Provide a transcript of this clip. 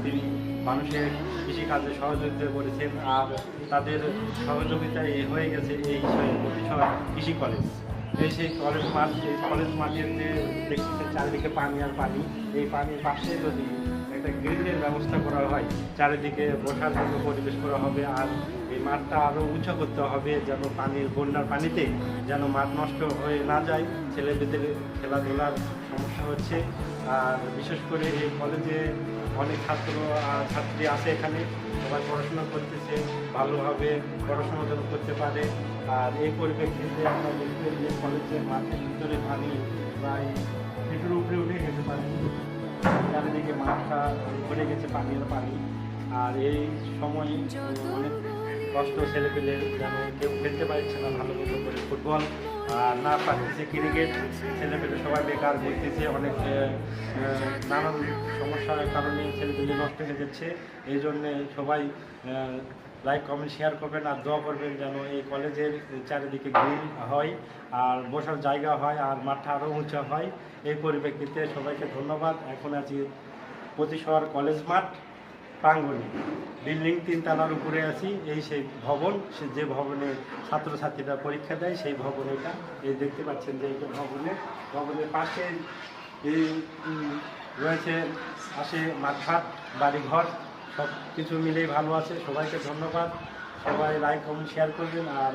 তিনি মানুষের কৃষিকাজে সহযোগিতা করেছেন, আর তাদের সহযোগিতায় হয়ে গেছে এই প্রতিশোধ কৃষি কলেজ। এই সেই কলেজ মাঠ, এই কলেজ মাঠের যে দেখতেছে চারিদিকে পানি আর পানি, এই পানির পাশে যদি একটা গ্রিলের ব্যবস্থা করা হয়, চারিদিকে বসার জন্য পরিবেশ করা হবে, আর এই মাঠটা আরও উঁচু করতে হবে যেন পানির বন্যার পানিতে যেন মাঠ নষ্ট হয়ে না যায়, ছেলেমেয়েদের খেলাধুলার সমস্যা হচ্ছে। আর বিশেষ করে এই কলেজে অনেক ছাত্র আর ছাত্রী আছে, এখানে সবাই পড়াশোনা করতেছে, ভালোভাবে পড়াশোনা যেন করতে পারে। আর এই পরিপ্রেক্ষিতে আমরা দেখতে যে কলেজের মাঠের ভিতরে পানি প্রায় হেঁটুর উপরে উঠে যেতে পারে, চারিদিকে মাঠটা ভরে গেছে পানি আর পানি। আর এই সময় অনেক কষ্ট, ছেলেপেলে যেন কেউ খেলতে পারছে না ভালো মতো করে ফুটবল, আর না পারতেছে ক্রিকেট, ছেলেপেলে সবাই বেকার ঘুরতেছে, অনেক নানান সমস্যার কারণে ছেলেপেলে নষ্ট হয়ে যাচ্ছে। এই জন্যে সবাই লাইক কমেন্ট শেয়ার করবেন আর দোয়া করবেন যেন এই কলেজের চারিদিকে গ্রিল হয় আর বসার জায়গা হয় আর মাঠটা আরও উঁচা হয়। এই পরিপ্রেক্ষিতে সবাইকে ধন্যবাদ। এখন আছি প্রতিশোধ কলেজ মাঠ প্রাঙ্গণে, বিল্ডিং 3 তলার উপরে আছি। এই সেই ভবন, সে যে ভবনে ছাত্রছাত্রীরা পরীক্ষা দেয় সেই ভবন এটা। এই দেখতে পাচ্ছেন যে এইটা ভবনের পাশে এই রয়েছে আসে মাঠঘাট, বাড়িঘর, সব কিছু মিলেই ভালো আছে। সবাইকে ধন্যবাদ, সবাই লাইক কমেন্ট শেয়ার করবেন। আর